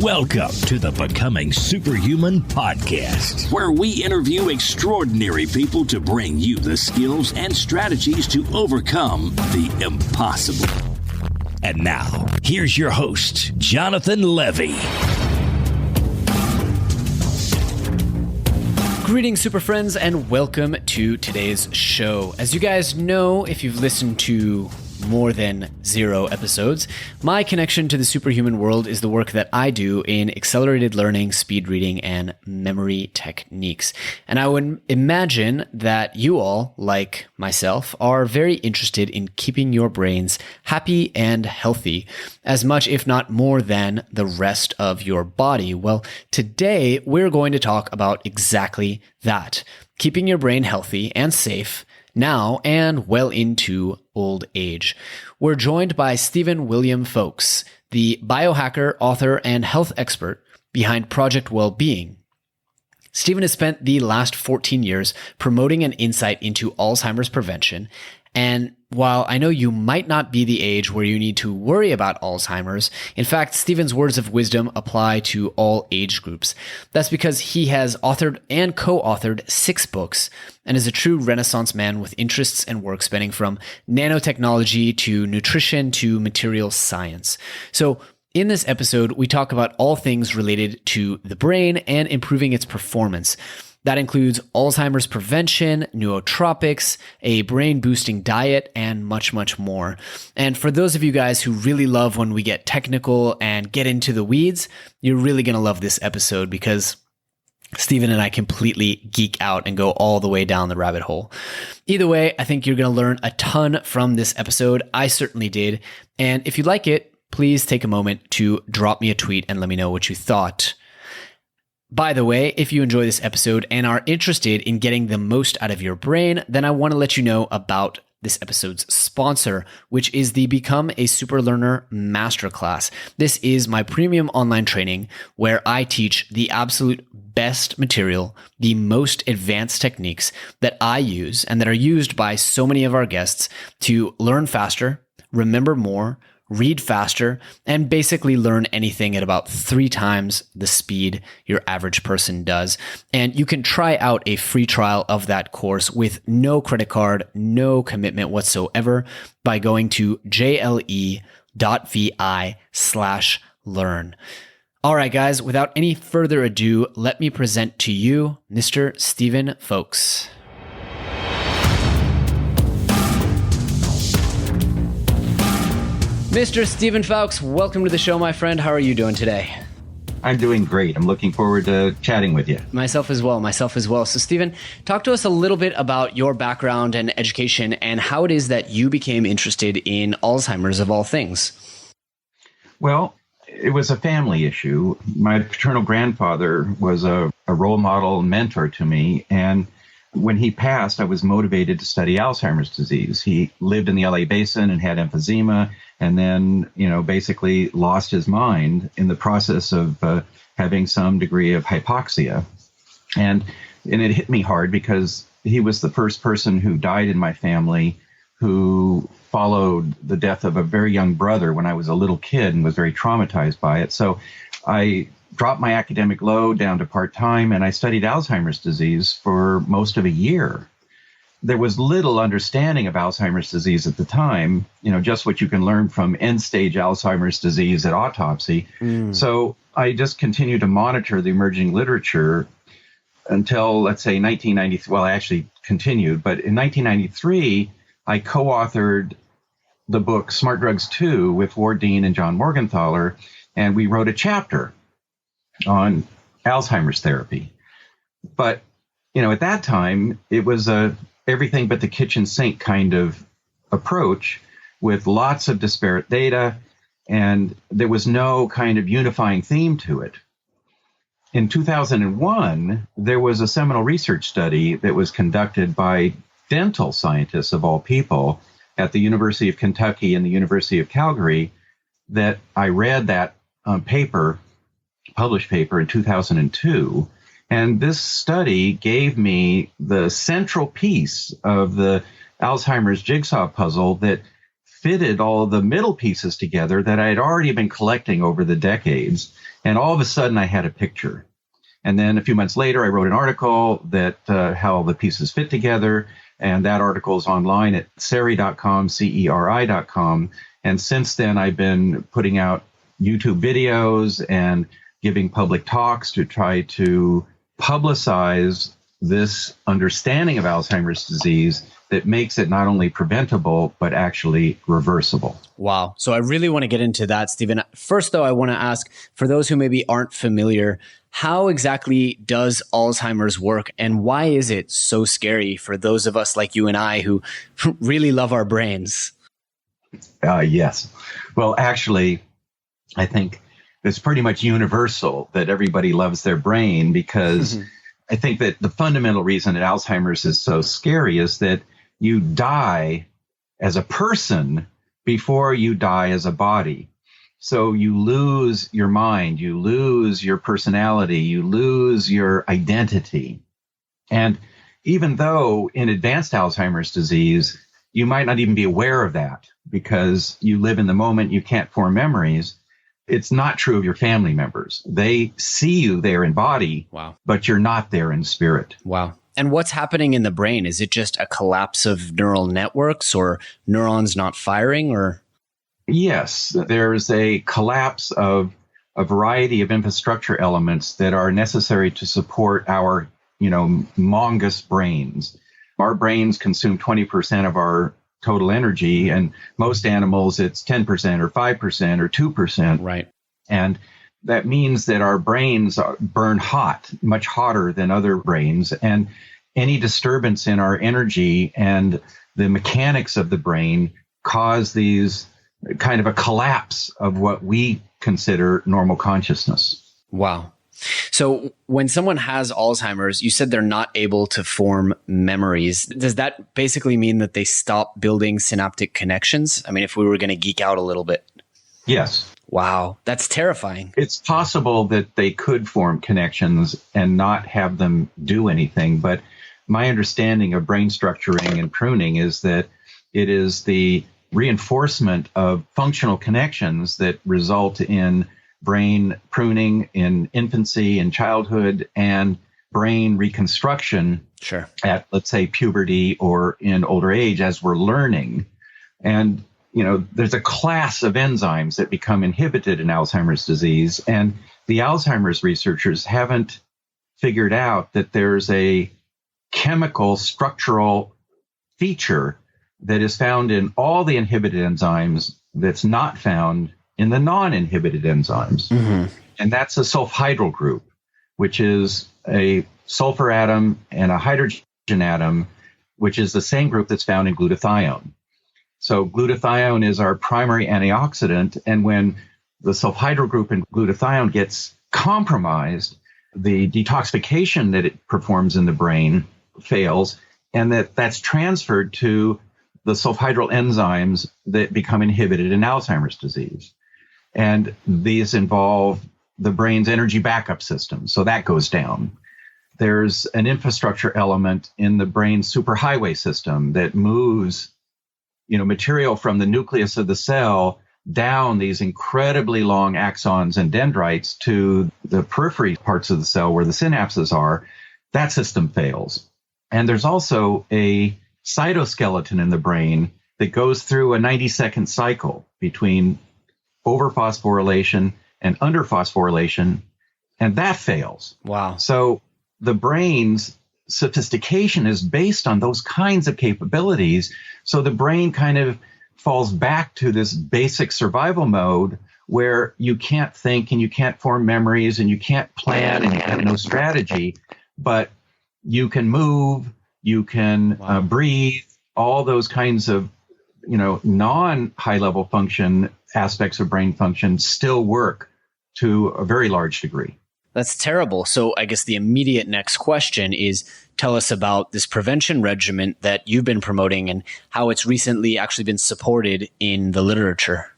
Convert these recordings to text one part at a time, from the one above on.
Welcome to the Becoming Superhuman podcast, where we interview extraordinary people to bring you the skills and strategies to overcome the impossible. And now, here's your host, Jonathan Levy. Greetings, super friends, and welcome to today's show. As you guys know, if you've listened to more than 0 episodes, my connection to the superhuman world is the work that I do in accelerated learning, speed reading, and memory techniques. And I would imagine that you all, like myself, are very interested in keeping your brains happy and healthy, as much, if not more, than the rest of your body. Well, today we're going to talk about exactly that: keeping your brain healthy and safe now and well into old age. We're joined by Steven William Fowkes, the biohacker, author, and health expert behind Project Wellbeing. Steven has spent the last 14 years promoting an insight into Alzheimer's prevention. And while I know you might not be the age where you need to worry about Alzheimer's, in fact, Steven's words of wisdom apply to all age groups. That's because he has authored and co-authored 6 books and is a true Renaissance man with interests and work spanning from nanotechnology to nutrition to material science. So in this episode, we talk about all things related to the brain and improving its performance. That includes Alzheimer's prevention, nootropics, a brain-boosting diet, and much, much more. And for those of you guys who really love when we get technical and get into the weeds, you're really going to love this episode because Steven and I completely geek out and go all the way down the rabbit hole. Either way, I think you're going to learn a ton from this episode. I certainly did. And if you like it, please take a moment to drop me a tweet and let me know what you thought. By the way, if you enjoy this episode and are interested in getting the most out of your brain, then I want to let you know about this episode's sponsor, which is the Become a Super Learner Masterclass. This is my premium online training where I teach the absolute best material, the most advanced techniques that I use and that are used by so many of our guests to learn faster, remember more, read faster, and basically learn anything at about 3 times the speed your average person does. And you can try out a free trial of that course with no credit card, no commitment whatsoever by going to jle.vi/learn. All right, guys, without any further ado, let me present to you Mr. Steven Fowkes. Mr. Steven Fowkes, welcome to the show, my friend. How are you doing today? I'm doing great. I'm looking forward to chatting with you. Myself as well. So, Steven, talk to us a little bit about your background and education and how it is that you became interested in Alzheimer's of all things. Well, it was a family issue. My paternal grandfather was a role model and mentor to me, and when he passed, I was motivated to study Alzheimer's disease. He lived in the LA basin and had emphysema, and then, basically lost his mind in the process of having some degree of hypoxia. And it hit me hard because he was the first person who died in my family who followed the death of a very young brother when I was a little kid and was very traumatized by it. So I dropped my academic load down to part-time, and I studied Alzheimer's disease for most of a year. There was little understanding of Alzheimer's disease at the time, just what you can learn from end-stage Alzheimer's disease at autopsy. So I just continued to monitor the emerging literature until, let's say, 1993. Well, I actually continued, but in 1993, I co-authored the book Smart Drugs 2 with Ward Dean and John Morgenthaler, and we wrote a chapter on Alzheimer's therapy. But, at that time, it was a everything but the kitchen sink kind of approach with lots of disparate data, and there was no kind of unifying theme to it. In 2001, there was a seminal research study that was conducted by dental scientists of all people at the University of Kentucky and the University of Calgary that I read that published paper in 2002. And this study gave me the central piece of the Alzheimer's jigsaw puzzle that fitted all the middle pieces together that I had already been collecting over the decades. And all of a sudden I had a picture. And then a few months later, I wrote an article that how the pieces fit together. And that article is online at ceri.com, CERI.com. And since then, I've been putting out YouTube videos and giving public talks to try to publicize this understanding of Alzheimer's disease that makes it not only preventable, but actually reversible. Wow. So I really want to get into that, Steven. First, though, I want to ask, for those who maybe aren't familiar, how exactly does Alzheimer's work, and why is it so scary for those of us like you and I who really love our brains? Yes. Well, actually, I think it's pretty much universal that everybody loves their brain, because I think that the fundamental reason that Alzheimer's is so scary is that you die as a person before you die as a body. So you lose your mind, you lose your personality, you lose your identity. And even though in advanced Alzheimer's disease, you might not even be aware of that because you live in the moment, you can't form memories. It's not true of your family members. They see you there in body, wow, but you're not there in spirit. Wow. And what's happening in the brain? Is it just a collapse of neural networks or neurons not firing, or? Yes, there's a collapse of a variety of infrastructure elements that are necessary to support our, mongoose brains. Our brains consume 20% of our total energy, and most animals, it's 10% or 5% or 2%. Right. And that means that our brains burn hot, much hotter than other brains. And any disturbance in our energy and the mechanics of the brain cause these kind of a collapse of what we consider normal consciousness. Wow. So when someone has Alzheimer's, you said they're not able to form memories. Does that basically mean that they stop building synaptic connections? I mean, if we were going to geek out a little bit. Yes. Wow. That's terrifying. It's possible that they could form connections and not have them do anything. But my understanding of brain structuring and pruning is that it is the reinforcement of functional connections that result in brain pruning in infancy and childhood and brain reconstruction at, let's say, puberty or in older age as we're learning. And, there's a class of enzymes that become inhibited in Alzheimer's disease. And the Alzheimer's researchers haven't figured out that there's a chemical structural feature that is found in all the inhibited enzymes that's not found in the non-inhibited enzymes. Mm-hmm. And that's a sulfhydryl group, which is a sulfur atom and a hydrogen atom, which is the same group that's found in glutathione. So glutathione is our primary antioxidant. And when the sulfhydryl group in glutathione gets compromised, the detoxification that it performs in the brain fails, and that's transferred to the sulfhydryl enzymes that become inhibited in Alzheimer's disease. And these involve the brain's energy backup system. So that goes down. There's an infrastructure element in the brain's superhighway system that moves, material from the nucleus of the cell down these incredibly long axons and dendrites to the periphery parts of the cell where the synapses are. That system fails. And there's also a cytoskeleton in the brain that goes through a 90-second cycle between overphosphorylation and underphosphorylation, and that fails. Wow. So the brain's sophistication is based on those kinds of capabilities. So the brain kind of falls back to this basic survival mode where you can't think and you can't form memories and you can't plan and you have no strategy, but you can move, you can breathe, all those kinds of, non-high level function aspects of brain function still work to a very large degree. That's terrible. So I guess the immediate next question is, tell us about this prevention regimen that you've been promoting and how it's recently actually been supported in the literature.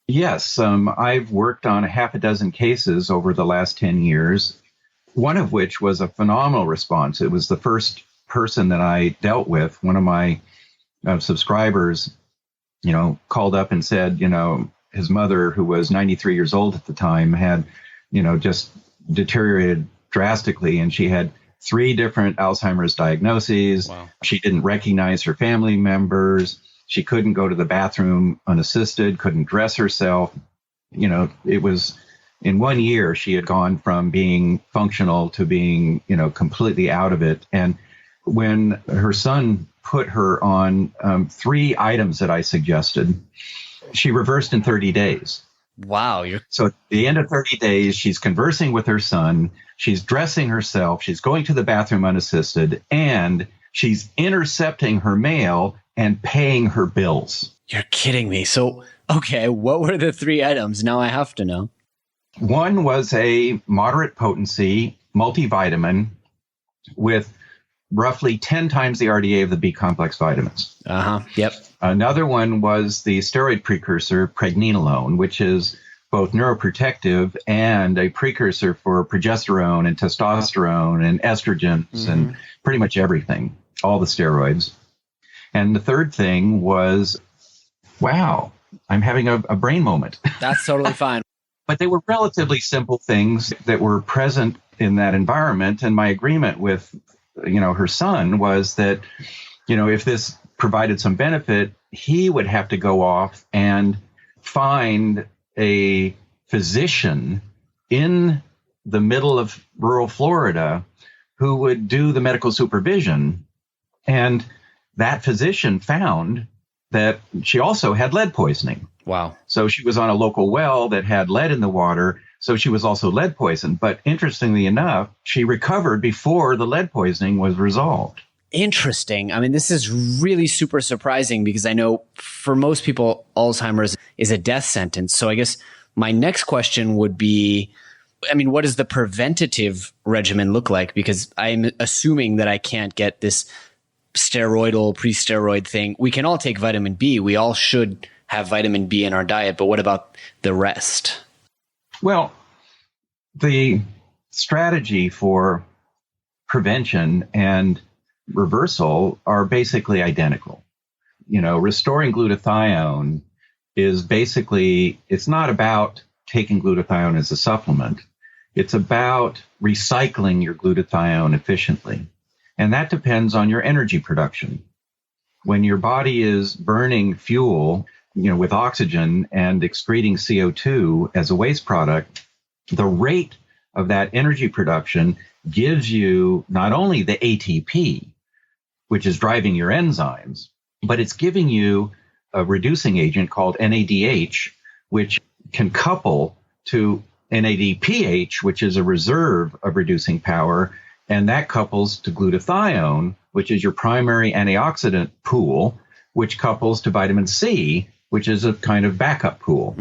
Yes, I've worked on a half a dozen cases over the last 10 years, one of which was a phenomenal response. It was the first person that I dealt with. One of my subscribers, called up and said, his mother, who was 93 years old at the time, had just deteriorated drastically. And she had 3 different Alzheimer's diagnoses. Wow. She didn't recognize her family members. She couldn't go to the bathroom unassisted, couldn't dress herself. It was in 1 year, she had gone from being functional to being, completely out of it. And when her son put her on 3 items that I suggested, she reversed in 30 days. Wow. So at the end of 30 days, she's conversing with her son, she's dressing herself, she's going to the bathroom unassisted, and she's intercepting her mail and paying her bills. You're kidding me. So, okay, what were the 3 items? Now I have to know. One was a moderate potency multivitamin with roughly 10 times the RDA of the B complex vitamins. Yep. Another one was the steroid precursor pregnenolone, which is both neuroprotective and a precursor for progesterone and testosterone and estrogens and pretty much everything, all the steroids. And the third thing was, wow, I'm having a brain moment. That's totally fine. But they were relatively simple things that were present in that environment. And my agreement with, her son was that, if this provided some benefit, he would have to go off and find a physician in the middle of rural Florida who would do the medical supervision. And that physician found that she also had lead poisoning. Wow. So she was on a local well that had lead in the water. So she was also lead poisoned. But interestingly enough, she recovered before the lead poisoning was resolved. Interesting. I mean, this is really super surprising because I know for most people, Alzheimer's is a death sentence. So I guess my next question would be, what does the preventative regimen look like? Because I'm assuming that I can't get this steroidal, pre-steroid thing. We can all take vitamin B. We all should have vitamin B in our diet, but what about the rest? Well, the strategy for prevention and reversal are basically identical. Restoring glutathione is basically, it's not about taking glutathione as a supplement. It's about recycling your glutathione efficiently. And that depends on your energy production. When your body is burning fuel, with oxygen and excreting CO2 as a waste product, the rate of that energy production gives you not only the ATP, which is driving your enzymes, but it's giving you a reducing agent called NADH, which can couple to NADPH, which is a reserve of reducing power, and that couples to glutathione, which is your primary antioxidant pool, which couples to vitamin C, which is a kind of backup pool.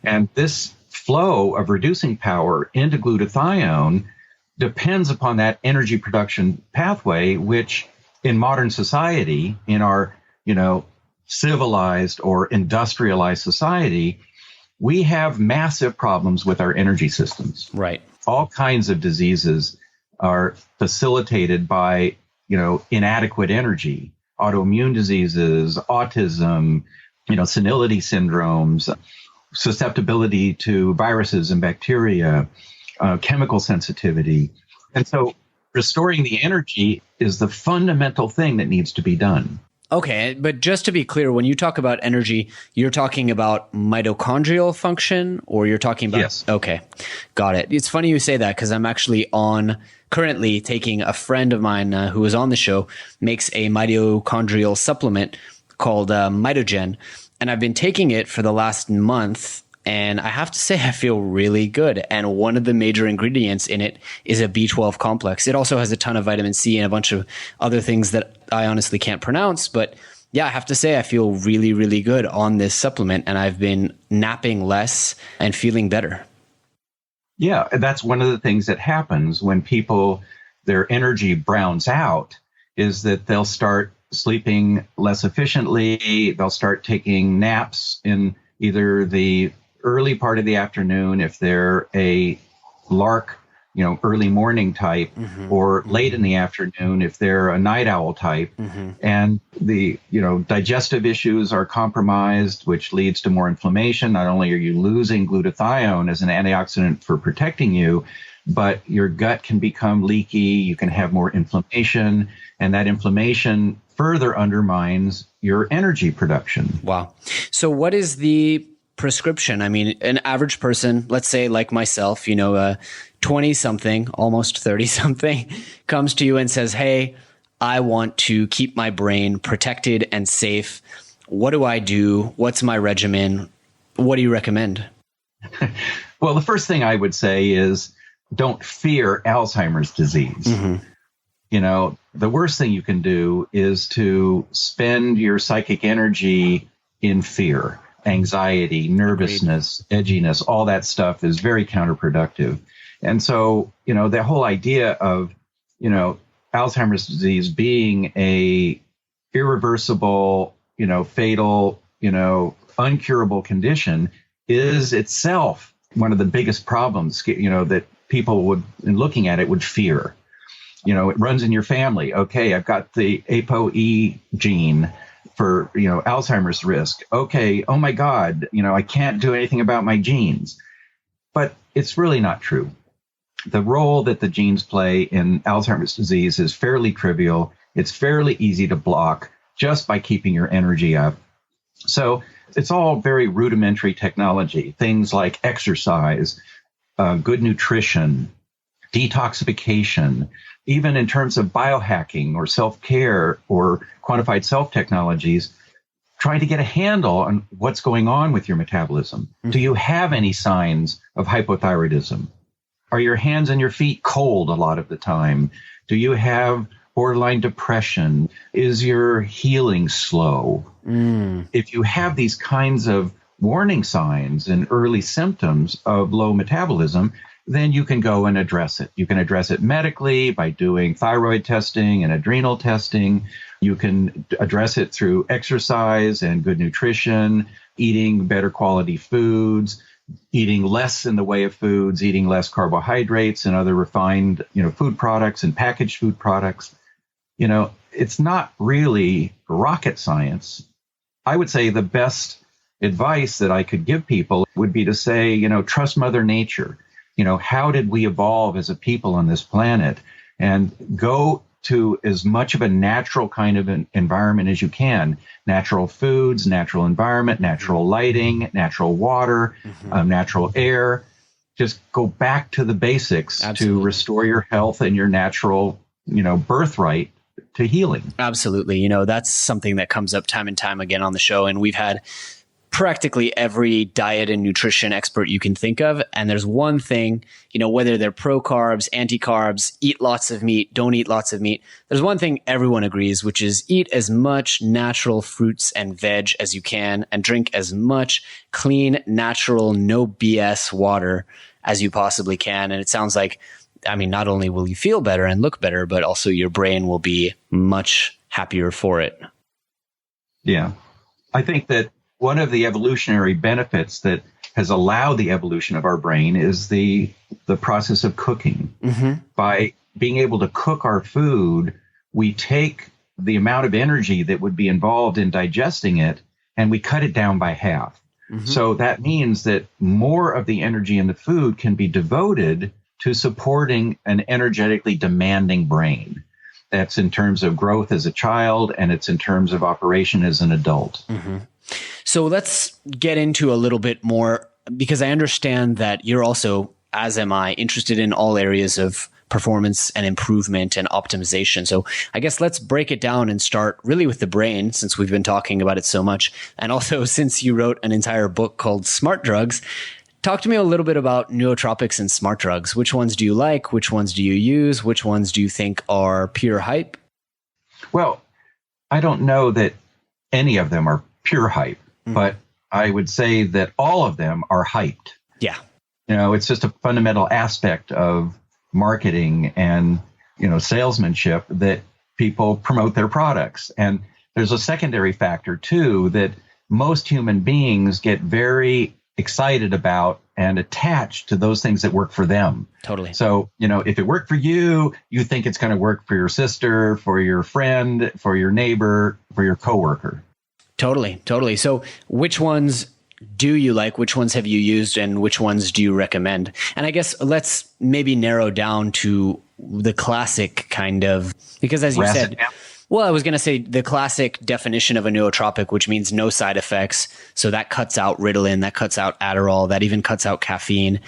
And this flow of reducing power into glutathione depends upon that energy production pathway, which in modern society, in our, civilized or industrialized society, we have massive problems with our energy systems. Right. All kinds of diseases are facilitated by, inadequate energy, autoimmune diseases, autism, senility syndromes, susceptibility to viruses and bacteria, chemical sensitivity. And so restoring the energy is the fundamental thing that needs to be done. Okay, but just to be clear, when you talk about energy, you're talking about mitochondrial function, or you're talking about... Yes. Okay, got it. It's funny you say that because I'm actually currently taking a friend of mine who was on the show, makes a mitochondrial supplement called Mitogen, and I've been taking it for the last month, and I have to say I feel really good. And one of the major ingredients in it is a B12 complex. It also has a ton of vitamin C and a bunch of other things that I honestly can't pronounce. But yeah, I have to say I feel really, really good on this supplement, and I've been napping less and feeling better. Yeah, that's one of the things that happens when people, their energy browns out, is that they'll start sleeping less efficiently. They'll start taking naps in either the early part of the afternoon, if they're a lark early morning type, or late in the afternoon if they're a night owl type. And the, digestive issues are compromised, which leads to more inflammation. Not only are you losing glutathione as an antioxidant for protecting you, but your gut can become leaky. You can have more inflammation, and that inflammation further undermines your energy production. Wow. So what is the prescription? I mean, an average person, let's say like myself, 20-something, almost 30-something, comes to you and says, hey, I want to keep my brain protected and safe. What do I do? What's my regimen? What do you recommend? Well, the first thing I would say is don't fear Alzheimer's disease. The worst thing you can do is to spend your psychic energy in fear. Anxiety, nervousness, edginess, all that stuff is very counterproductive. And so, the whole idea of, Alzheimer's disease being a irreversible, fatal, uncurable condition is itself one of the biggest problems, that people would, in looking at it, would fear. It runs in your family. Okay, I've got the ApoE gene for, Alzheimer's risk. Okay, oh my God, I can't do anything about my genes. But it's really not true. The role that the genes play in Alzheimer's disease is fairly trivial. It's fairly easy to block just by keeping your energy up. So it's all very rudimentary technology, things like exercise, good nutrition, detoxification, even in terms of biohacking or self-care or quantified self technologies, trying to get a handle on what's going on with your metabolism. Do you have any signs of hypothyroidism? Are your hands and your feet cold a lot of the time? Do you have borderline depression? Is your healing slow? If you have these kinds of warning signs and early symptoms of low metabolism, then you can go and address it. You can address it medically by doing thyroid testing and adrenal testing. You can address it through exercise and good nutrition, eating better quality foods, eating less in the way of foods, eating less carbohydrates and other refined, food products and packaged food products. It's not really rocket science. I would say the best advice that I could give people would be to say, trust Mother Nature. How did we evolve as a people on this planet? And go to as much of a natural kind of an environment as you can. Natural foods, natural environment, natural lighting, natural water, natural air. Just go back to the basics to restore your health and your natural, birthright to healing. Absolutely. That's something that comes up time and time again on the show. And we've had practically every diet and nutrition expert you can think of. And there's one thing, whether they're pro carbs, anti carbs, eat lots of meat, don't eat lots of meat. There's one thing everyone agrees, which is eat as much natural fruits and veg as you can and drink as much clean, natural, no BS water as you possibly can. And it sounds like, not only will you feel better and look better, but also your brain will be much happier for it. Yeah. I think that one of the evolutionary benefits that has allowed the evolution of our brain is the process of cooking. By being able to cook our food, we take the amount of energy that would be involved in digesting it, and we cut it down by half. So that means that more of the energy in the food can be devoted to supporting an energetically demanding brain. That's in terms of growth as a child, and it's in terms of operation as an adult. So let's get into a little bit more, because I understand that you're also, as am I, interested in all areas of performance and improvement and optimization. So I guess let's break it down and start really with the brain, since we've been talking about it so much. And also, since you wrote an entire book called Smart Drugs, talk to me a little bit about nootropics and smart drugs. Which ones do you like? Which ones do you use? Which ones do you think are pure hype? Well, I don't know that any of them are pure hype, but I would say that all of them are hyped. Yeah. It's just a fundamental aspect of marketing and, salesmanship that people promote their products. And there's a secondary factor too, that most human beings get very excited about and attached to those things that work for them. Totally. So, if it worked for you, you think it's going to work for your sister, for your friend, for your neighbor, for your coworker. Totally. So which ones do you like? Which ones have you used, and which ones do you recommend? And I guess let's maybe narrow down to the classic kind of, because as you said, well, I was going to say the classic definition of a nootropic, which means no side effects. So that cuts out Ritalin, that cuts out Adderall, that even cuts out caffeine.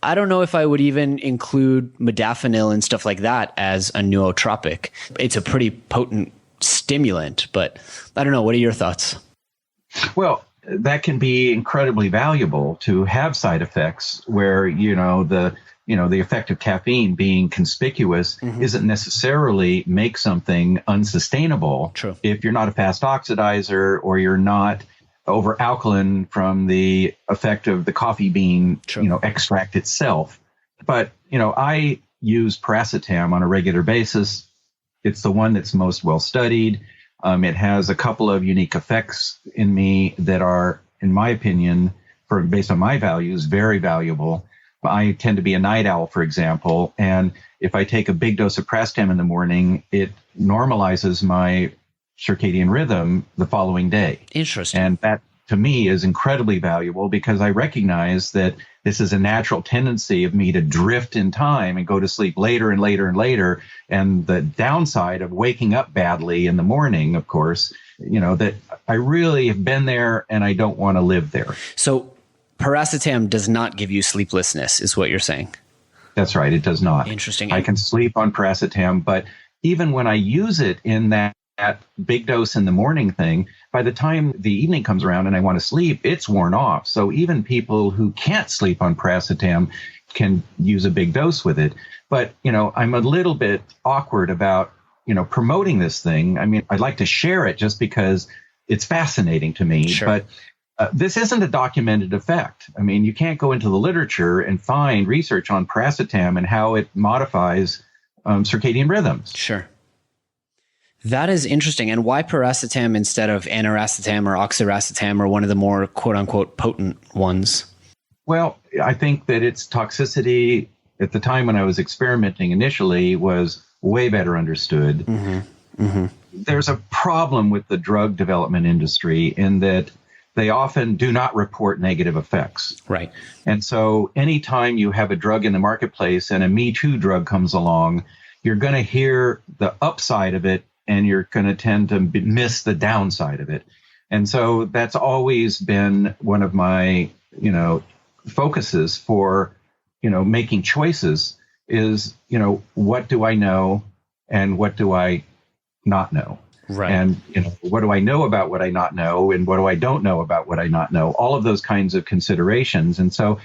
I don't know if I would even include modafinil and stuff like that as a nootropic. It's a pretty potent stimulant, but I don't know. What are your thoughts? Well, that can be incredibly valuable to have side effects where, the effect of caffeine being conspicuous isn't necessarily make something unsustainable. True. If you're not a fast oxidizer or you're not over alkaline from the effect of the coffee bean, extract itself. But, I use Piracetam on a regular basis. It's the one that's most well studied. It has a couple of unique effects in me that are, in my opinion, based on my values, very valuable. I tend to be a night owl, for example, and if I take a big dose of Piracetam in the morning, it normalizes my circadian rhythm the following day. Interesting. And that, to me, is incredibly valuable because I recognize that this is a natural tendency of me to drift in time and go to sleep later and later and later. And the downside of waking up badly in the morning, of course, that I really have been there and I don't want to live there. So Piracetam does not give you sleeplessness, is what you're saying. That's right. It does not. Interesting. I can sleep on Piracetam, but even when I use it in that big dose in the morning thing, by the time the evening comes around and I want to sleep, it's worn off. So even people who can't sleep on Piracetam can use a big dose with it. But, I'm a little bit awkward about, promoting this thing. I mean, I'd like to share it just because it's fascinating to me. Sure. But this isn't a documented effect. I mean, you can't go into the literature and find research on Piracetam and how it modifies circadian rhythms. Sure. That is interesting. And why Piracetam instead of aniracetam or oxiracetam or one of the more quote unquote potent ones? Well, I think that its toxicity at the time when I was experimenting initially was way better understood. There's a problem with the drug development industry in that they often do not report negative effects. Right. And so anytime you have a drug in the marketplace and a Me Too drug comes along, you're going to hear the upside of it and you're going to tend to miss the downside of it. And so that's always been one of my, focuses for, making choices is, what do I know and what do I not know? Right. And, what do I know about what I not know? And what do I don't know about what I not know? All of those kinds of considerations. And so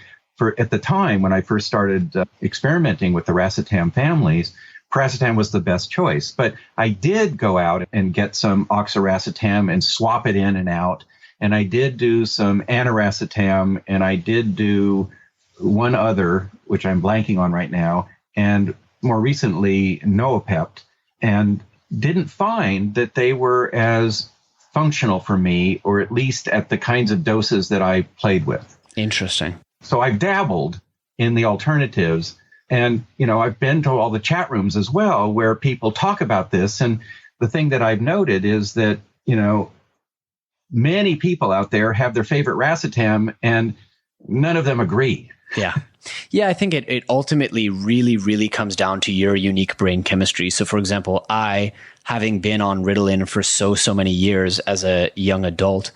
at the time when I first started experimenting with the racetam families, Piracetam was the best choice. But I did go out and get some oxiracetam and swap it in and out. And I did do some aniracetam, and I did do one other, which I'm blanking on right now, and more recently, Noopept, and didn't find that they were as functional for me, or at least at the kinds of doses that I played with. Interesting. So I've dabbled in the alternatives. And, I've been to all the chat rooms as well where people talk about this. And the thing that I've noted is that, many people out there have their favorite racetam and none of them agree. Yeah. Yeah, I think it ultimately really, really comes down to your unique brain chemistry. So, for example, having been on Ritalin for so many years as a young adult,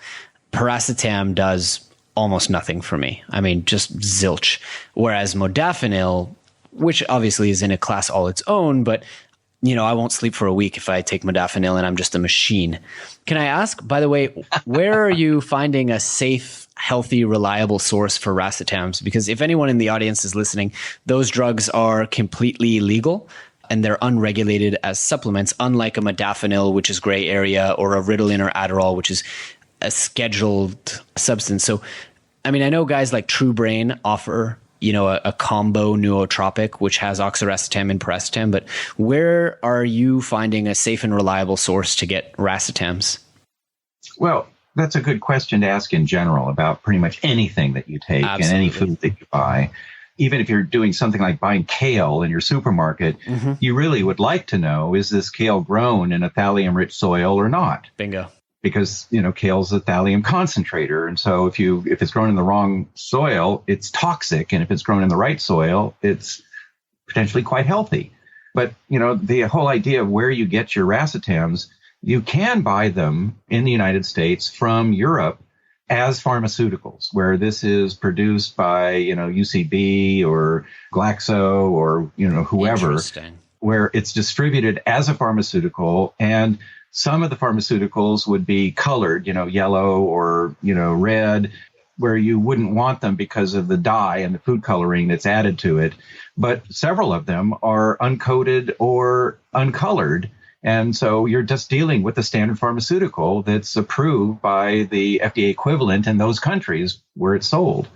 Piracetam does almost nothing for me. I mean, just zilch. Whereas modafinil, which obviously is in a class all its own, but I won't sleep for a week if I take modafinil and I'm just a machine. Can I ask, by the way, where are you finding a safe, healthy, reliable source for racetams? Because if anyone in the audience is listening, those drugs are completely legal and they're unregulated as supplements, unlike a modafinil, which is gray area, or a Ritalin or Adderall, which is a scheduled substance. So, I mean, I know guys like True Brain offer a combo nootropic, which has oxiracetam and Piracetam, but where are you finding a safe and reliable source to get racetams? Well, That's a good question to ask in general about pretty much anything that you take and any food that you buy. Even if you're doing something like buying kale in your supermarket, you really would like to know, is this kale grown in a thallium-rich soil or not? Bingo. Because, kale's a thallium concentrator. And so if it's grown in the wrong soil, it's toxic. And if it's grown in the right soil, it's potentially quite healthy. But, the whole idea of where you get your racetams, you can buy them in the United States from Europe as pharmaceuticals, where this is produced by, UCB or Glaxo or, whoever, where it's distributed as a pharmaceutical. And some of the pharmaceuticals would be colored, yellow or, red, where you wouldn't want them because of the dye and the food coloring that's added to it. But several of them are uncoated or uncolored. And so you're just dealing with a standard pharmaceutical that's approved by the FDA equivalent in those countries where it's sold.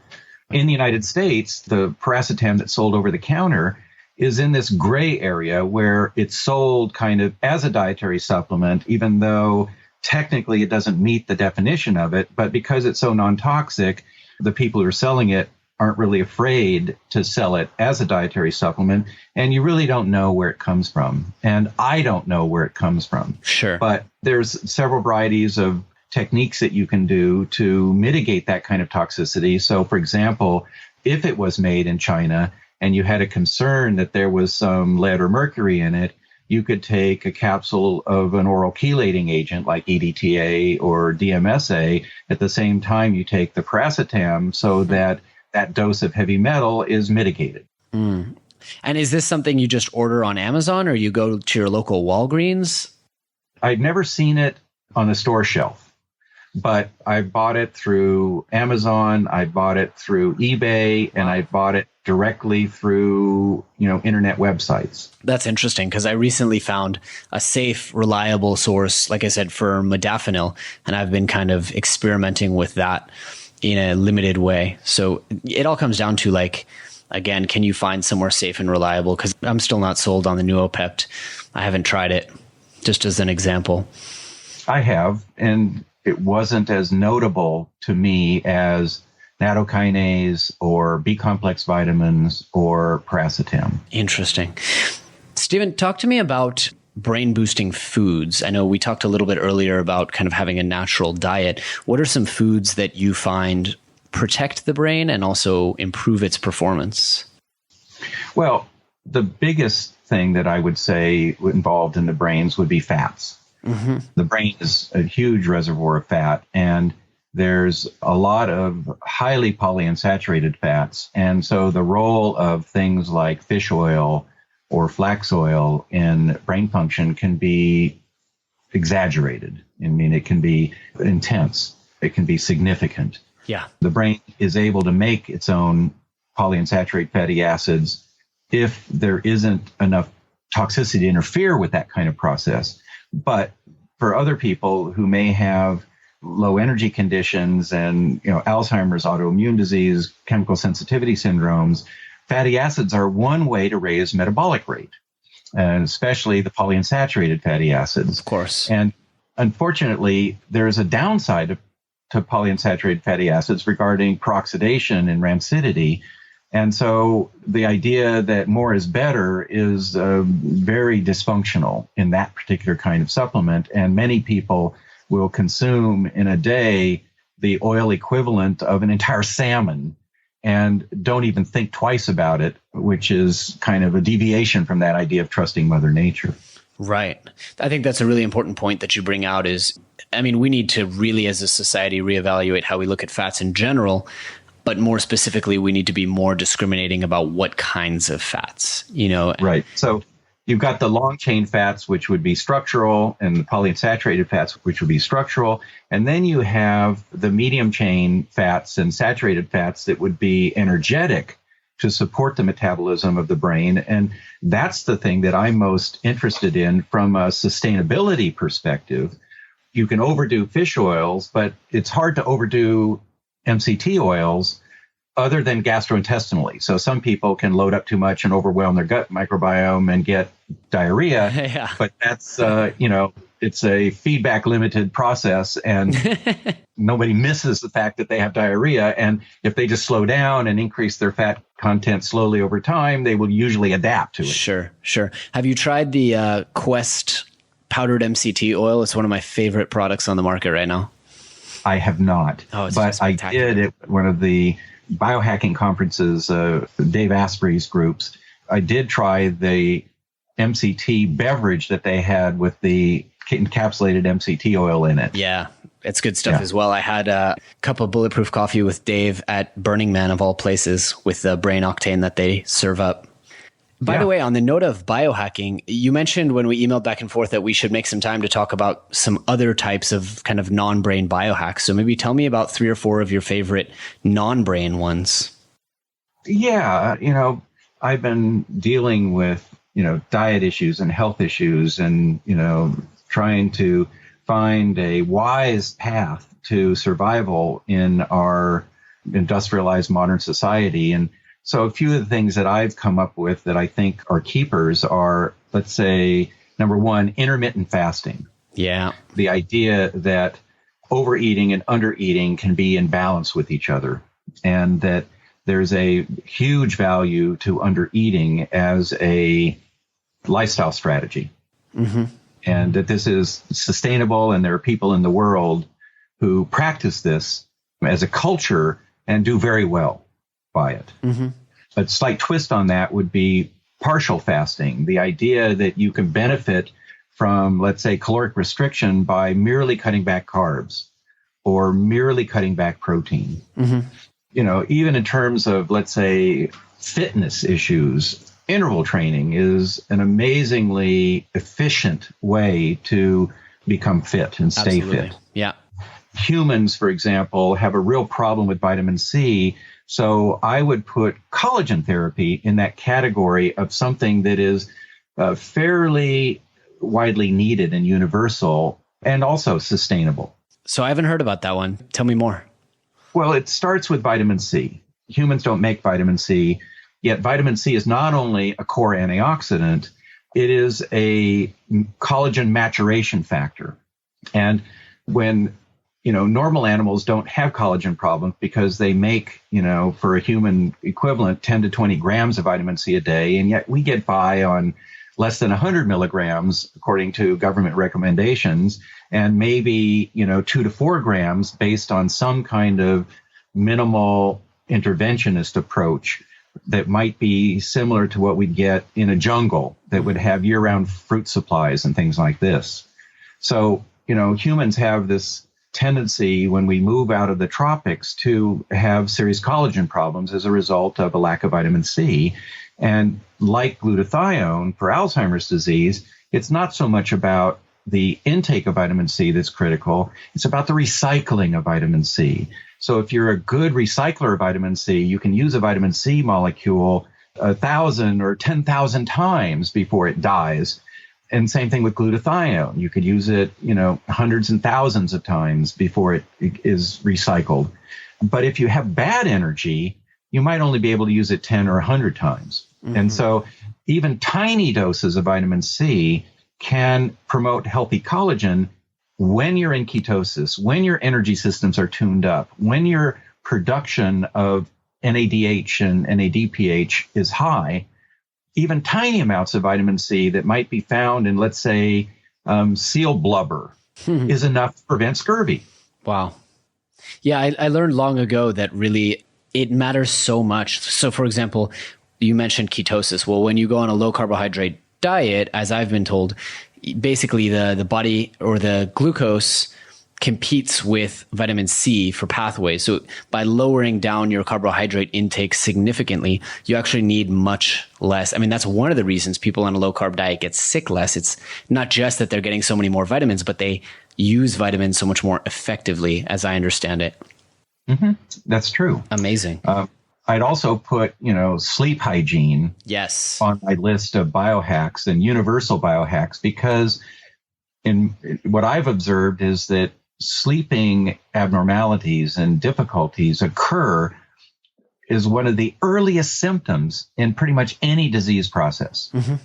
In the United States, the Piracetam that's sold over the counter is in this gray area where it's sold kind of as a dietary supplement, even though technically it doesn't meet the definition of it. But because it's so non-toxic, the people who are selling it aren't really afraid to sell it as a dietary supplement, and you really don't know where it comes from. And I don't know where it comes from. Sure. But there's several varieties of techniques that you can do to mitigate that kind of toxicity. So, for example, if it was made in China and you had a concern that there was some lead or mercury in it, you could take a capsule of an oral chelating agent like EDTA or DMSA at the same time you take the Piracetam so that dose of heavy metal is mitigated. And is this something you just order on Amazon or you go to your local Walgreens? I've never seen it on the store shelf, but I bought it through Amazon, I bought it through eBay, and I bought it directly through, internet websites. That's interesting because I recently found a safe, reliable source, like I said, for modafinil, and I've been kind of experimenting with that in a limited way. So it all comes down to again, can you find somewhere safe and reliable? Because I'm still not sold on the Nootropics. I haven't tried it, just as an example. I have, and it wasn't as notable to me as nattokinase or B-complex vitamins or Piracetam. Interesting. Steven, talk to me about brain boosting foods. I know we talked a little bit earlier about kind of having a natural diet. What are some foods that you find protect the brain and also improve its performance? Well, the biggest thing that I would say involved in the brains would be fats. The brain is a huge reservoir of fat, and there's a lot of highly polyunsaturated fats. And so the role of things like fish oil or flax oil in brain function can be exaggerated. I mean, it can be intense. It can be significant. Yeah. The brain is able to make its own polyunsaturated fatty acids if there isn't enough toxicity to interfere with that kind of process. But for other people who may have low energy conditions and, Alzheimer's, autoimmune disease, chemical sensitivity syndromes, fatty acids are one way to raise metabolic rate, and especially the polyunsaturated fatty acids. Of course. And unfortunately, there's a downside to polyunsaturated fatty acids regarding peroxidation and rancidity. And so the idea that more is better is very dysfunctional in that particular kind of supplement. And many people will consume in a day the oil equivalent of an entire salmon and don't even think twice about it, which is kind of a deviation from that idea of trusting Mother Nature. Right. I think that's a really important point that you bring out we need to really, as a society, reevaluate how we look at fats in general. But more specifically, we need to be more discriminating about what kinds of fats, Right. So you've got the long chain fats, which would be structural, and the polyunsaturated fats, which would be structural. And then you have the medium chain fats and saturated fats that would be energetic to support the metabolism of the brain. And that's the thing that I'm most interested in from a sustainability perspective. You can overdo fish oils, but it's hard to overdo MCT oils other than gastrointestinally. So some people can load up too much and overwhelm their gut microbiome and get diarrhea. Yeah. But that's, it's a feedback limited process, and nobody misses the fact that they have diarrhea. And if they just slow down and increase their fat content slowly over time, they will usually adapt to it. Sure. Have you tried the Quest powdered MCT oil? It's one of my favorite products on the market right now. I have not, but I did at one of the biohacking conferences, Dave Asprey's groups. I did try the MCT beverage that they had with the encapsulated MCT oil in it. Yeah, it's good stuff as well. I had a cup of Bulletproof coffee with Dave at Burning Man of all places with the brain octane that they serve up. By the way, on the note of biohacking, you mentioned when we emailed back and forth that we should make some time to talk about some other types of kind of non-brain biohacks. So maybe tell me about 3 or 4 of your favorite non-brain ones. Yeah, I've been dealing with, diet issues and health issues and, trying to find a wise path to survival in our industrialized modern society. And so a few of the things that I've come up with that I think are keepers are, let's say, number one, intermittent fasting. Yeah. The idea that overeating and undereating can be in balance with each other, and that there's a huge value to undereating as a lifestyle strategy. Mm-hmm. And that this is sustainable, and there are people in the world who practice this as a culture and do very well by it. Mm-hmm. A slight twist on that would be partial fasting, the idea that you can benefit from, let's say, caloric restriction by merely cutting back carbs or merely cutting back protein. Mm-hmm. Even in terms of, let's say, fitness issues, interval training is an amazingly efficient way to become fit and stay fit. Yeah. Humans, for example, have a real problem with vitamin C. So I would put collagen therapy in that category of something that is fairly widely needed and universal and also sustainable. So I haven't heard about that one. Tell me more. Well, it starts with vitamin C. Humans don't make vitamin C, yet vitamin C is not only a core antioxidant, it is a collagen maturation factor. And when normal animals don't have collagen problems because they make, for a human equivalent, 10 to 20 grams of vitamin C a day. And yet we get by on less than 100 milligrams, according to government recommendations, and maybe, 2 to 4 grams based on some kind of minimal interventionist approach that might be similar to what we'd get in a jungle that would have year-round fruit supplies and things like this. So, humans have this tendency when we move out of the tropics to have serious collagen problems as a result of a lack of vitamin C. And like glutathione for Alzheimer's disease, it's not so much about the intake of vitamin C that's critical. It's about the recycling of vitamin C. So if you're a good recycler of vitamin C, you can use a vitamin C molecule 1,000 or 10,000 times before it dies. And same thing with glutathione. You could use it, hundreds and thousands of times before it is recycled. But if you have bad energy, you might only be able to use it 10 or 100 times. Mm-hmm. And so even tiny doses of vitamin C can promote healthy collagen when you're in ketosis, when your energy systems are tuned up, when your production of NADH and NADPH is high. Even tiny amounts of vitamin C that might be found in, let's say, seal blubber is enough to prevent scurvy. Wow. Yeah, I learned long ago that really it matters so much. So, for example, you mentioned ketosis. Well, when you go on a low carbohydrate diet, as I've been told, basically the body or the glucose competes with vitamin C for pathways. So by lowering down your carbohydrate intake significantly, you actually need much less. I mean, that's one of the reasons people on a low carb diet get sick less. It's not just that they're getting so many more vitamins, but they use vitamins so much more effectively, as I understand it. Mm-hmm. That's true. Amazing. I'd also put, sleep hygiene on my list of biohacks and universal biohacks, because in what I've observed is that sleeping abnormalities and difficulties occur is one of the earliest symptoms in pretty much any disease process. Mm-hmm.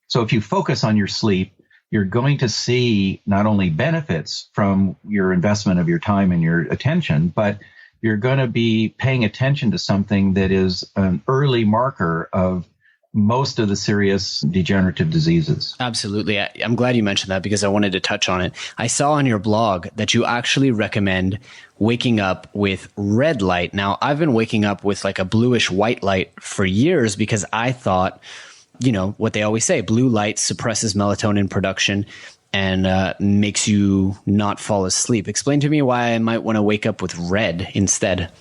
So if you focus on your sleep, you're going to see not only benefits from your investment of your time and your attention, but you're going to be paying attention to something that is an early marker of most of the serious degenerative diseases. Absolutely. I'm glad you mentioned that because I wanted to touch on it. I saw on your blog that you actually recommend waking up with red light. Now, I've been waking up with like a bluish white light for years because I thought, what they always say, blue light suppresses melatonin production and makes you not fall asleep. Explain to me why I might want to wake up with red instead.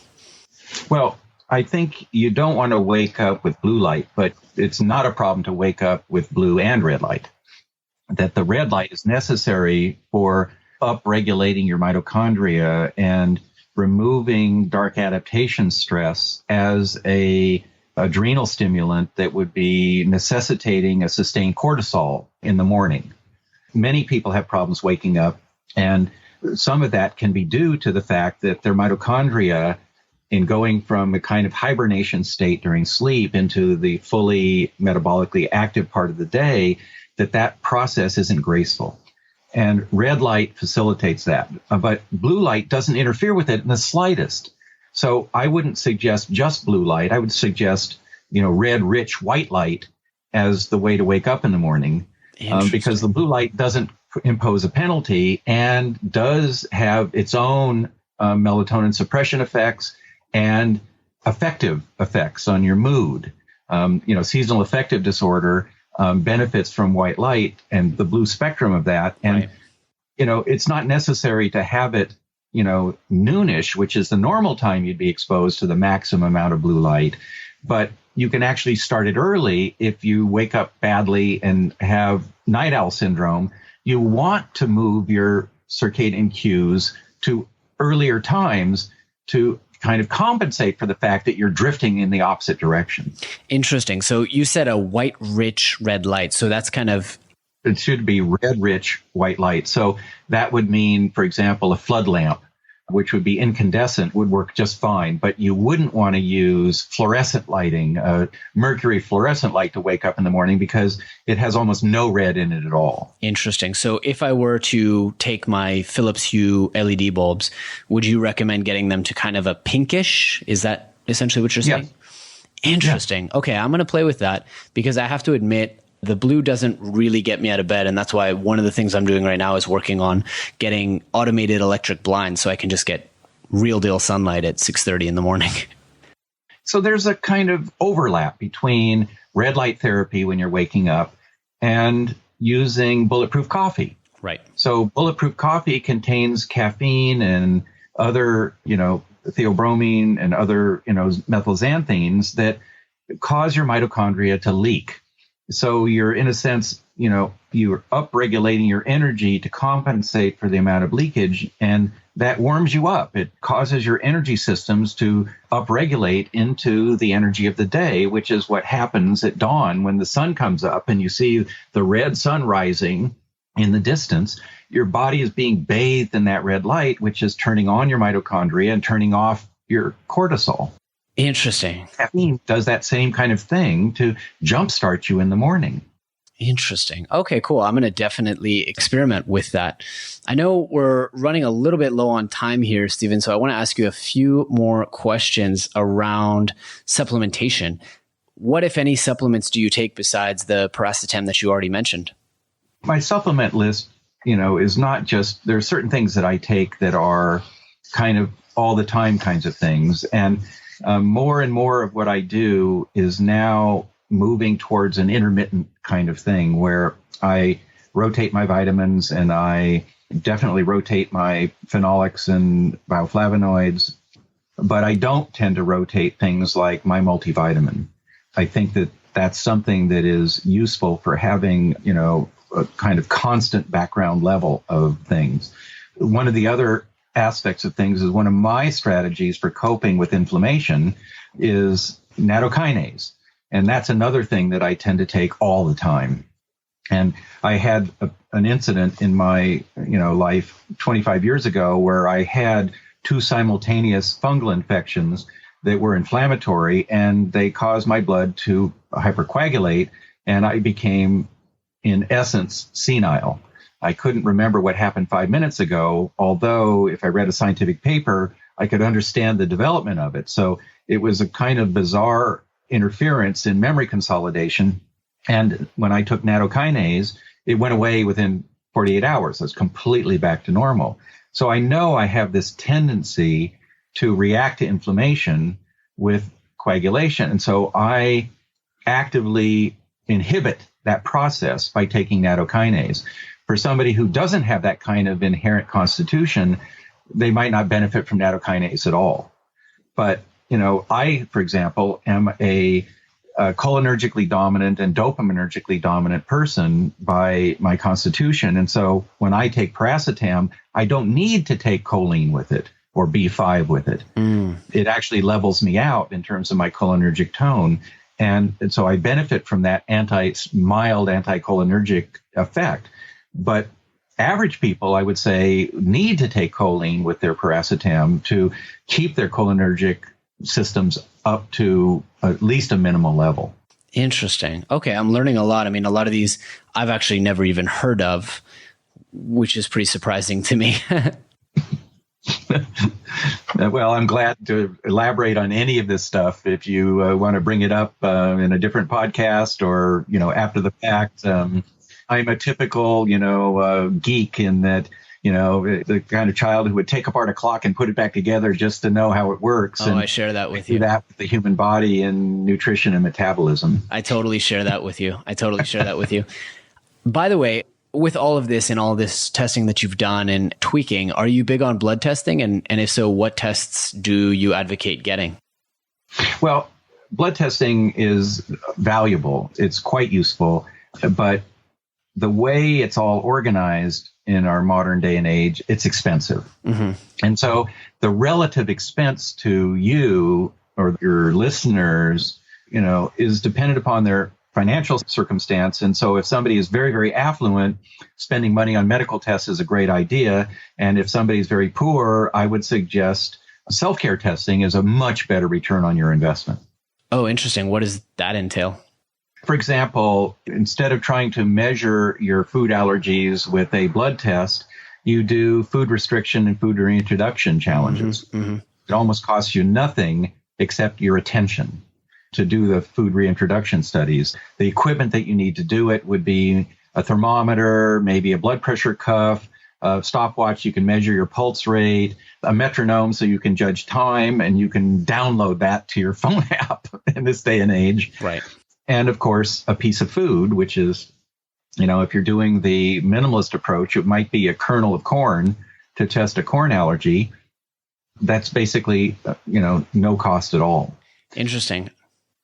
Well, I think you don't want to wake up with blue light, but it's not a problem to wake up with blue and red light. That the red light is necessary for upregulating your mitochondria and removing dark adaptation stress as a adrenal stimulant that would be necessitating a sustained cortisol in the morning. Many people have problems waking up, and some of that can be due to the fact that their mitochondria, in going from a kind of hibernation state during sleep into the fully metabolically active part of the day, that process isn't graceful. And red light facilitates that. But blue light doesn't interfere with it in the slightest. So I wouldn't suggest just blue light. I would suggest, red, rich, white light as the way to wake up in the morning, because the blue light doesn't impose a penalty and does have its own melatonin suppression effects and affective effects on your mood. Seasonal affective disorder benefits from white light and the blue spectrum of that. And, right. It's not necessary to have it, noonish, which is the normal time you'd be exposed to the maximum amount of blue light. But you can actually start it early if you wake up badly and have night owl syndrome. You want to move your circadian cues to earlier times to kind of compensate for the fact that you're drifting in the opposite direction. Interesting. So you said a white, rich red light. So that's kind of... It should be red, rich, white light. So that would mean, for example, a flood lamp, which would be incandescent, would work just fine. But you wouldn't want to use fluorescent lighting, mercury fluorescent light to wake up in the morning because it has almost no red in it at all. Interesting. So if I were to take my Philips Hue LED bulbs, would you recommend getting them to kind of a pinkish? Is that essentially what you're saying? Yes. Interesting. Yeah. Okay, I'm going to play with that because I have to admit, the blue doesn't really get me out of bed. And that's why one of the things I'm doing right now is working on getting automated electric blinds so I can just get real deal sunlight at 6:30 in the morning. So there's a kind of overlap between red light therapy when you're waking up and using bulletproof coffee. Right. So bulletproof coffee contains caffeine and other, theobromine and other, methylxanthines that cause your mitochondria to leak. So you're, in a sense, you're upregulating your energy to compensate for the amount of leakage, and that warms you up. It causes your energy systems to upregulate into the energy of the day, which is what happens at dawn when the sun comes up and you see the red sun rising in the distance. Your body is being bathed in that red light, which is turning on your mitochondria and turning off your cortisol. Interesting. Caffeine does that same kind of thing to jumpstart you in the morning. Interesting. Okay, cool. I'm going to definitely experiment with that. I know we're running a little bit low on time here, Steven, so I want to ask you a few more questions around supplementation. What, if any, supplements do you take besides the Piracetam that you already mentioned? My supplement list, is not just, there are certain things that I take that are kind of all the time kinds of things. And more and more of what I do is now moving towards an intermittent kind of thing where I rotate my vitamins and I definitely rotate my phenolics and bioflavonoids, but I don't tend to rotate things like my multivitamin. I think that that's something that is useful for having, a kind of constant background level of things. One of the other aspects of things is one of my strategies for coping with inflammation is nattokinase. And that's another thing that I tend to take all the time. And I had an incident in my, life 25 years ago where I had two simultaneous fungal infections that were inflammatory, and they caused my blood to hypercoagulate, and I became in essence, senile. I couldn't remember what happened 5 minutes ago, although if I read a scientific paper, I could understand the development of it. So it was a kind of bizarre interference in memory consolidation. And when I took nattokinase, it went away within 48 hours. I was completely back to normal. So I know I have this tendency to react to inflammation with coagulation. And so I actively inhibit that process by taking nattokinase. For somebody who doesn't have that kind of inherent constitution, they might not benefit from nattokinase at all. But, I, for example, am a cholinergically dominant and dopaminergically dominant person by my constitution. And so when I take Piracetam, I don't need to take choline with it or B5 with it. It actually levels me out in terms of my cholinergic tone. And so I benefit from that mild anticholinergic effect. But average people, I would say, need to take choline with their Piracetam to keep their cholinergic systems up to at least a minimal level. Interesting. Okay, I'm learning a lot. I mean, a lot of these I've actually never even heard of, which is pretty surprising to me. Well, I'm glad to elaborate on any of this stuff if you want to bring it up in a different podcast or, after the fact. I'm a typical, geek in that, the kind of child who would take apart a clock and put it back together just to know how it works. Oh, and I share that with you. Do that with the human body and nutrition and metabolism. I totally share that with you. By the way, with all of this and all this testing that you've done and tweaking, are you big on blood testing? And if so, what tests do you advocate getting? Well, blood testing is valuable. It's quite useful, but the way it's all organized in our modern day and age, it's expensive. Mm-hmm. And so the relative expense to you or your listeners, is dependent upon their financial circumstance. And so if somebody is very, very affluent, spending money on medical tests is a great idea. And if somebody is very poor, I would suggest self-care testing is a much better return on your investment. Oh, interesting. What does that entail? For example, instead of trying to measure your food allergies with a blood test, you do food restriction and food reintroduction challenges. Mm-hmm. It almost costs you nothing except your attention to do the food reintroduction studies. The equipment that you need to do it would be a thermometer, maybe a blood pressure cuff, a stopwatch, you can measure your pulse rate, a metronome so you can judge time, and you can download that to your phone app in this day and age. Right. And of course, a piece of food, which is, if you're doing the minimalist approach, it might be a kernel of corn to test a corn allergy. That's basically, no cost at all. Interesting.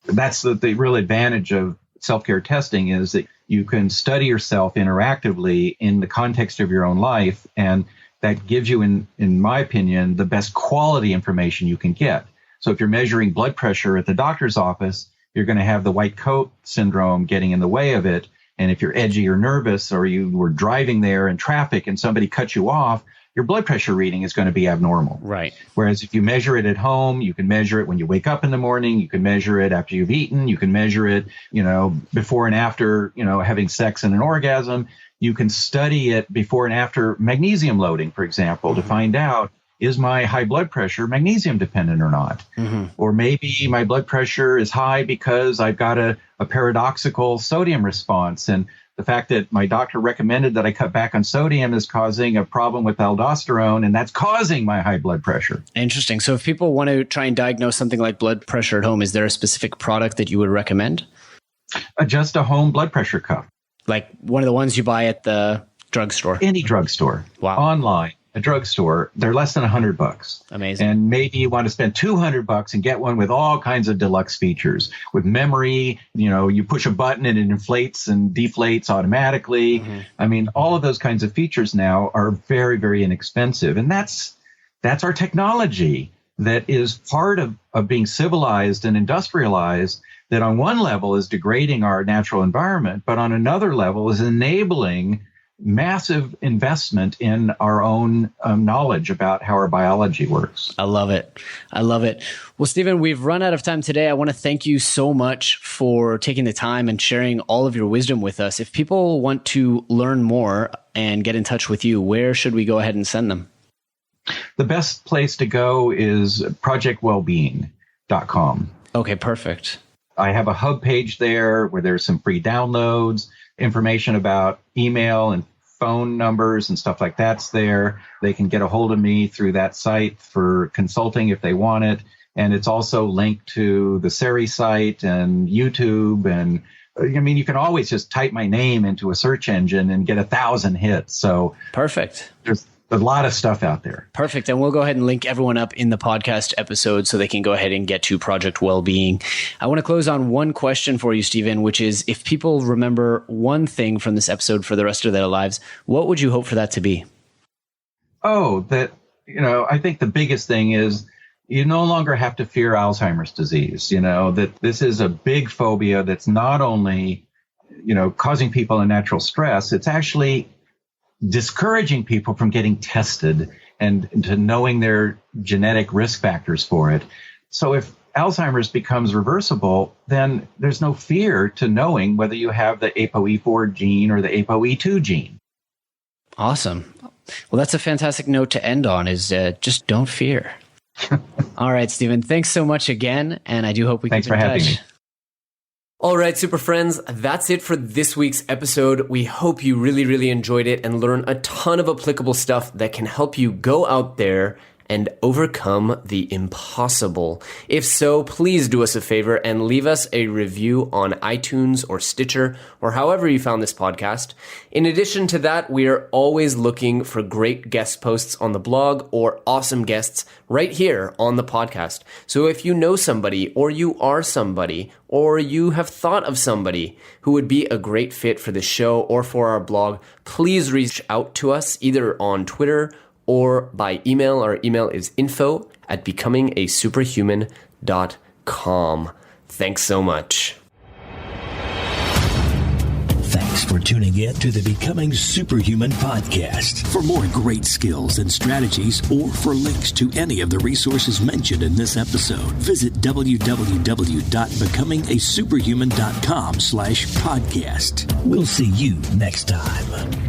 That's the real advantage of self-care testing is that you can study yourself interactively in the context of your own life. And that gives you, in my opinion, the best quality information you can get. So if you're measuring blood pressure at the doctor's office, you're going to have the white coat syndrome getting in the way of it. And if you're edgy or nervous, or you were driving there in traffic and somebody cut you off, your blood pressure reading is going to be abnormal. Right. Whereas if you measure it at home, you can measure it when you wake up in the morning, you can measure it after you've eaten, you can measure it, before and after, having sex and an orgasm. You can study it before and after magnesium loading, for example, to find out, is my high blood pressure magnesium dependent or not? Mm-hmm. Or maybe my blood pressure is high because I've got a paradoxical sodium response. And the fact that my doctor recommended that I cut back on sodium is causing a problem with aldosterone, and that's causing my high blood pressure. Interesting. So if people want to try and diagnose something like blood pressure at home, is there a specific product that you would recommend? Just a home blood pressure cuff. Like one of the ones you buy at the drugstore? Any drugstore. Wow. Online. A drugstore, they're less than $100. Amazing. And maybe you want to spend $200 and get one with all kinds of deluxe features with memory. You push a button and it inflates and deflates automatically. Mm-hmm. I mean, all of those kinds of features now are very, very inexpensive. And that's our technology that is part of being civilized and industrialized, that on one level is degrading our natural environment, but on another level is enabling massive investment in our own knowledge about how our biology works. I love it. I love it. Well, Steven, we've run out of time today. I want to thank you so much for taking the time and sharing all of your wisdom with us. If people want to learn more and get in touch with you, where should we go ahead and send them? The best place to go is projectwellbeing.com. Okay, perfect. I have a hub page there where there's some free downloads, information about email and phone numbers and stuff like that's there. They can get a hold of me through that site for consulting if they want it. And it's also linked to the Seri site and YouTube. And I mean, you can always just type my name into a search engine and get 1,000 hits. So perfect. There's a lot of stuff out there. Perfect. And we'll go ahead and link everyone up in the podcast episode so they can go ahead and get to Project Wellbeing. I want to close on one question for you, Steven, which is, if people remember one thing from this episode for the rest of their lives, what would you hope for that to be? Oh, I think the biggest thing is you no longer have to fear Alzheimer's disease, that this is a big phobia that's not only, causing people unnatural stress, it's actually discouraging people from getting tested and to knowing their genetic risk factors for it. So if Alzheimer's becomes reversible, then there's no fear to knowing whether you have the ApoE4 gene or the ApoE2 gene. Awesome. Well, that's a fantastic note to end on, is just don't fear. All right, Steven, thanks so much again. And I do hope we can keep in touch. Thanks for having me. All right, super friends, that's it for this week's episode. We hope you really, really enjoyed it and learned a ton of applicable stuff that can help you go out there and overcome the impossible. If so, please do us a favor and leave us a review on iTunes or Stitcher or however you found this podcast. In addition to that, we are always looking for great guest posts on the blog or awesome guests right here on the podcast. So if you know somebody, or you are somebody, or you have thought of somebody who would be a great fit for the show or for our blog, please reach out to us either on Twitter or by email. Our email is info@becomingasuperhuman.com. Thanks so much. Thanks for tuning in to the Becoming Superhuman podcast. For more great skills and strategies, or for links to any of the resources mentioned in this episode, visit www.becomingasuperhuman.com/podcast. We'll see you next time.